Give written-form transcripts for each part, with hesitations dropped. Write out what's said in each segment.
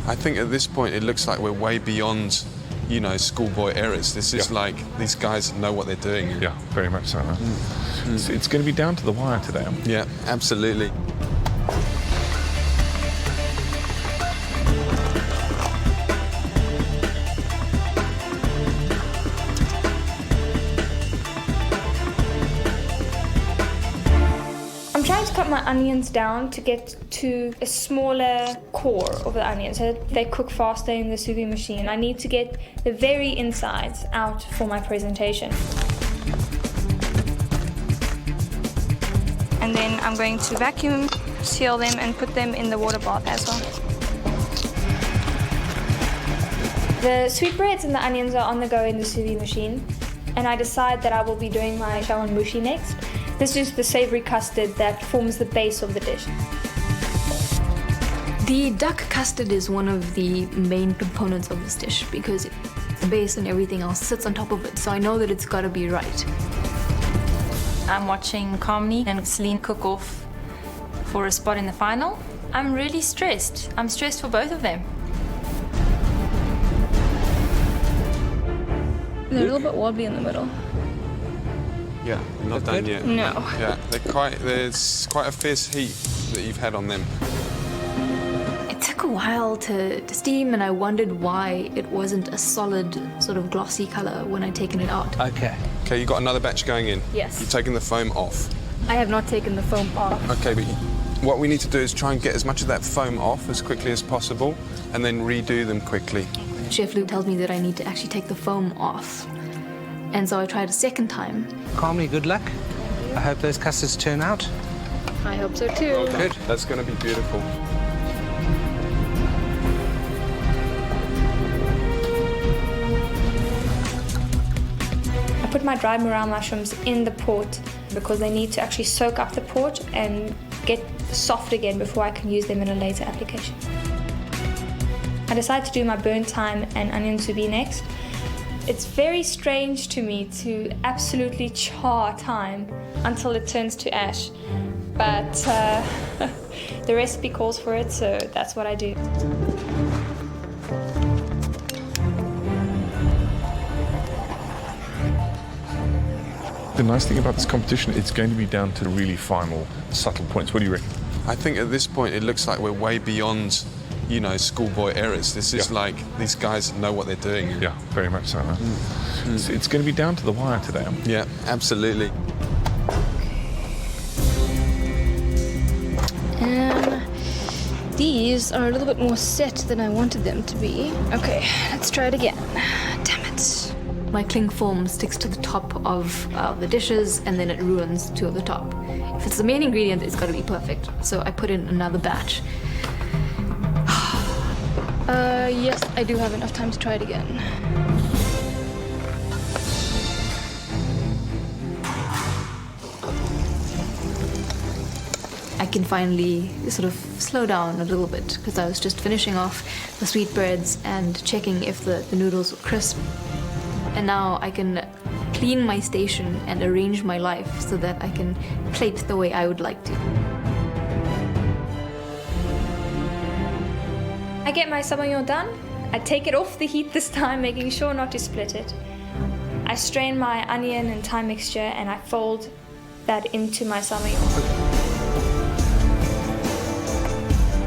I think at this point it looks like we're way beyond, you know, schoolboy errors. This is like, these guys know what they're doing. Yeah, very much so. Huh? It's going to be down to the wire today. Yeah, absolutely. I'm trying to cut my onions down to get to a smaller core of the onion so that they cook faster in the sous vide machine. I need to get the very insides out for my presentation. And then I'm going to vacuum seal them and put them in the water bath as well. The sweetbreads and the onions are on the go in the sous vide machine, and I decide that I will be doing my chawanmushi next. This is the savory custard that forms the base of the dish. The duck custard is one of the main components of this dish because the base and everything else sits on top of it, so I know that it's got to be right. I'm watching Kamni and Celine cook off for a spot in the final. I'm really stressed. I'm stressed for both of them. They're a little bit wobbly in the middle. Yeah, they're not done yet. No. Yeah, there's quite a fierce heat that you've had on them. It took a while to steam, and I wondered why it wasn't a solid, sort of glossy color when I'd taken it out. Okay. Okay, you got another batch going in? Yes. You've taken the foam off? I have not taken the foam off. Okay, but what we need to do is try and get as much of that foam off as quickly as possible and then redo them quickly. Chef Luke tells me that I need to actually take the foam off. And so I tried a second time. Calmly, good luck. I hope those custards turn out. I hope so too. Good. That's going to be beautiful. I put my dried morel mushrooms in the pot because they need to actually soak up the pot and get soft again before I can use them in a later application. I decided to do my burnt thyme and onion sous vide next. It's very strange to me to absolutely char thyme until it turns to ash, but the recipe calls for it, so that's what I do. The nice thing about this competition, it's going to be down to the really final, subtle points. What do you reckon? I think at this point it looks like we're way beyond, you know, schoolboy errors. This is like, these guys know what they're doing. Yeah, very much so. Huh? It's going to be down to the wire today. Yeah, absolutely. These are a little bit more set than I wanted them to be. Okay, let's try it again. Damn it. My cling foam sticks to the top of the dishes, and then it ruins two of the top. If it's the main ingredient, it's got to be perfect. So I put in another batch. Yes, I do have enough time to try it again. I can finally sort of slow down a little bit because I was just finishing off the sweetbreads and checking if the noodles were crisp. And now I can clean my station and arrange my life so that I can plate the way I would like to. I get my sabayon done. I take it off the heat this time, making sure not to split it. I strain my onion and thyme mixture and I fold that into my sabayon.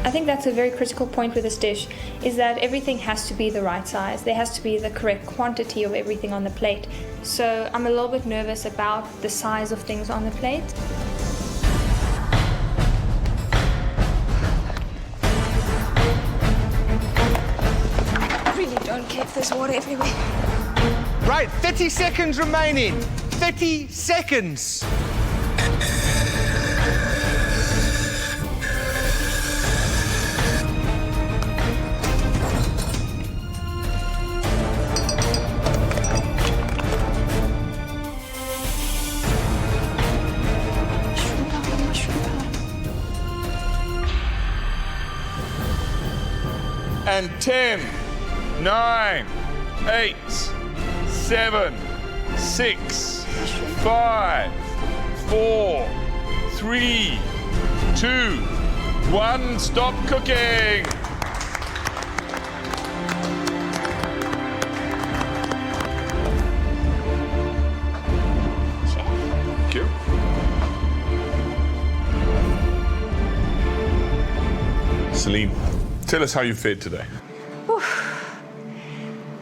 I think that's a very critical point with this dish, is that everything has to be the right size. There has to be the correct quantity of everything on the plate. So I'm a little bit nervous about the size of things on the plate. I really don't care if there's water everywhere. Right, 30 seconds remaining. 30 seconds. And 10, 9, 8, 7, 6, 5, 4, 3, 2, 1. Stop cooking. Celine, tell us how you fared today.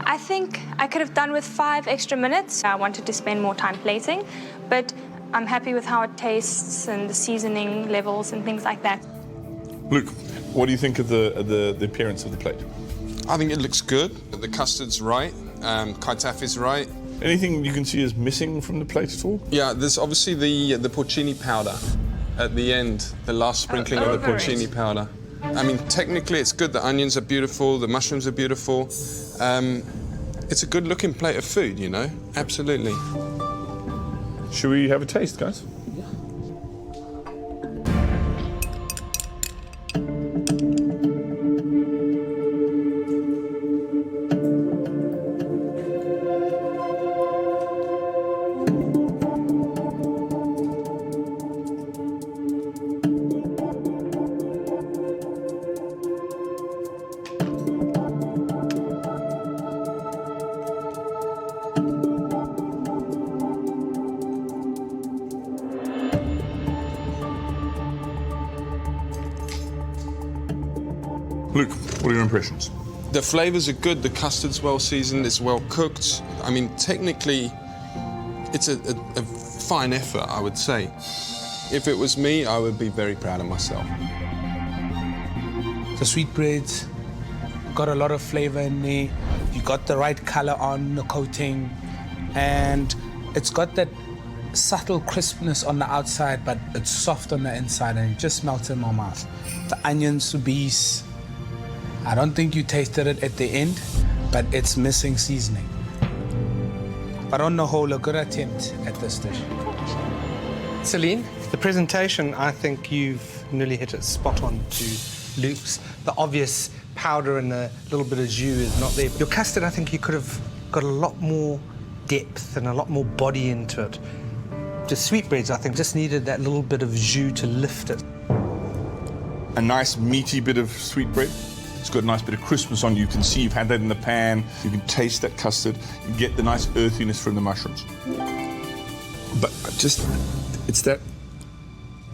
I think I could have done with 5 extra minutes. I wanted to spend more time plating, but I'm happy with how it tastes and the seasoning levels and things like that. Luke, what do you think of the appearance of the plate? I think it looks good. The custard's right, kaitafi's right. Anything you can see is missing from the plate at all? Yeah, there's obviously the porcini powder at the end, the last sprinkling of the porcini powder. I mean, technically it's good. The onions are beautiful, the mushrooms are beautiful. It's a good looking plate of food, you know, absolutely. Should we have a taste, guys? Luke, what are your impressions? The flavors are good, the custard's well seasoned, it's well cooked. I mean, technically, it's a fine effort, I would say. If it was me, I would be very proud of myself. The sweetbreads got a lot of flavor in there. You got the right color on the coating, and it's got that subtle crispness on the outside, but it's soft on the inside, and it just melts in my mouth. The onion soubise, I don't think you tasted it at the end, but it's missing seasoning. But on the whole, a good attempt at this dish. Celine, the presentation, I think you've nearly hit it spot on to Luke's. The obvious powder and a little bit of jus is not there. Your custard, I think you could have got a lot more depth and a lot more body into it. The sweetbreads, I think, just needed that little bit of jus to lift it. A nice meaty bit of sweetbread. It's got a nice bit of crispness on. You can see you've had that in the pan. You can taste that custard. You get the nice earthiness from the mushrooms. But just, it's that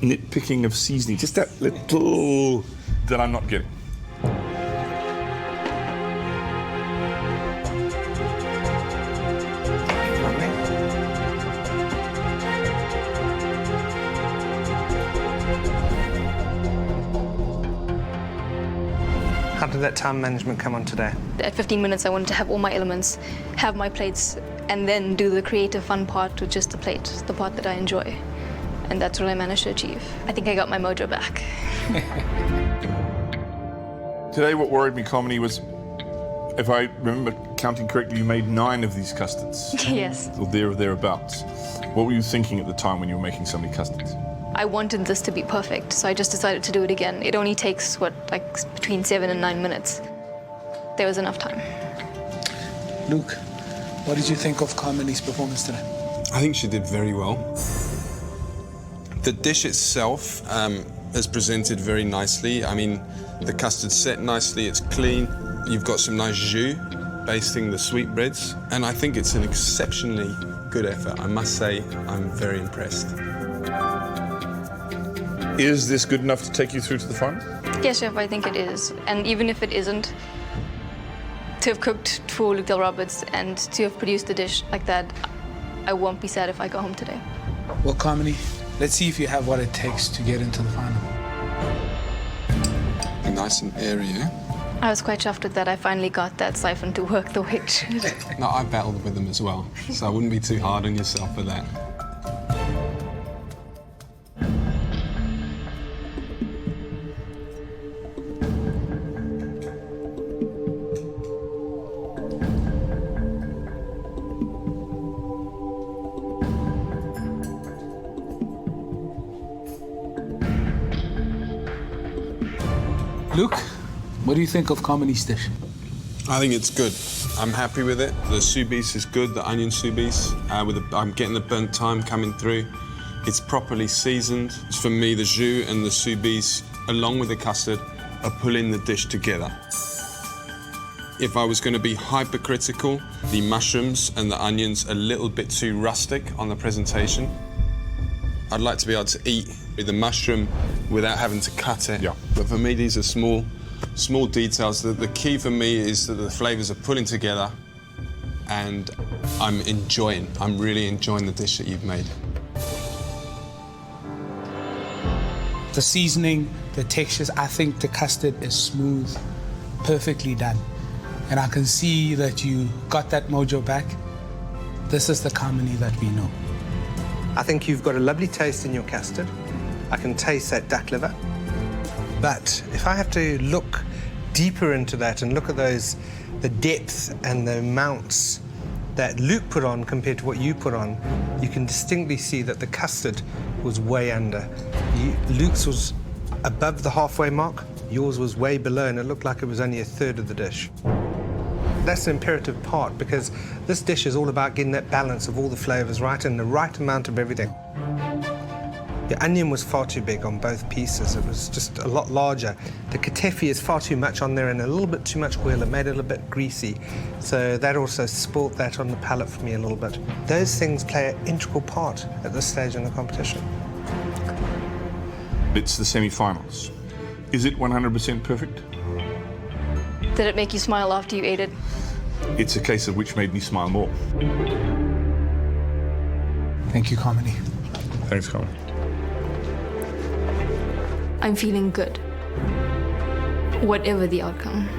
nitpicking of seasoning, just that little that I'm not getting. How did that time management come on today? At 15 minutes, I wanted to have all my elements, have my plates, and then do the creative fun part with just the plate, the part that I enjoy. And that's what I managed to achieve. I think I got my mojo back. Today, what worried me, Carmony, was, if I remember counting correctly, you made 9 of these custards. Yes. Or there or thereabouts. What were you thinking at the time when you were making so many custards? I wanted this to be perfect, so I just decided to do it again. It only takes, between 7 and 9 minutes. There was enough time. Luke, what did you think of Carmony's performance today? I think she did very well. The dish itself is presented very nicely. I mean, the custard's set nicely, it's clean. You've got some nice jus basting the sweetbreads. And I think it's an exceptionally good effort. I must say, I'm very impressed. Is this good enough to take you through to the final? Yes, Chef, I think it is. And even if it isn't, to have cooked for Luke Del Roberts and to have produced a dish like that, I won't be sad if I go home today. Well, Carmony, let's see if you have what it takes to get into the final. Nice and airy, eh? I was quite chuffed with that. I finally got that siphon to work the way it should. No, I battled with them as well, so I wouldn't be too hard on yourself for that. Luke, what do you think of Carmony's dish? I think it's good. I'm happy with it. The soubise is good, the onion soubise. I'm getting the burnt thyme coming through. It's properly seasoned. For me, the jus and the soubise, along with the custard, are pulling the dish together. If I was going to be hypercritical, the mushrooms and the onions are a little bit too rustic on the presentation. I'd like to be able to eat the mushroom without having to cut it. Yeah. But for me, these are small Small details. The key for me is that the flavours are pulling together and I'm really enjoying the dish that you've made. The seasoning, the textures, I think the custard is smooth, perfectly done. And I can see that you got that mojo back. This is the Carmony that we know. I think you've got a lovely taste in your custard. I can taste that duck liver. But if I have to look deeper into that and look at the depth and the amounts that Luke put on compared to what you put on, you can distinctly see that the custard was way under. Luke's was above the halfway mark, yours was way below, and it looked like it was only a third of the dish. That's the imperative part, because this dish is all about getting that balance of all the flavors right and the right amount of everything. The onion was far too big on both pieces. It was just a lot larger. The katafi is far too much on there and a little bit too much oil. It made it a little bit greasy. So that also spoilt that on the palate for me a little bit. Those things play an integral part at this stage in the competition. It's the semi-finals. Is it 100% perfect? Did it make you smile after you ate it? It's a case of which made me smile more. Thank you, Carmony. Thanks, Colin. I'm feeling good, whatever the outcome.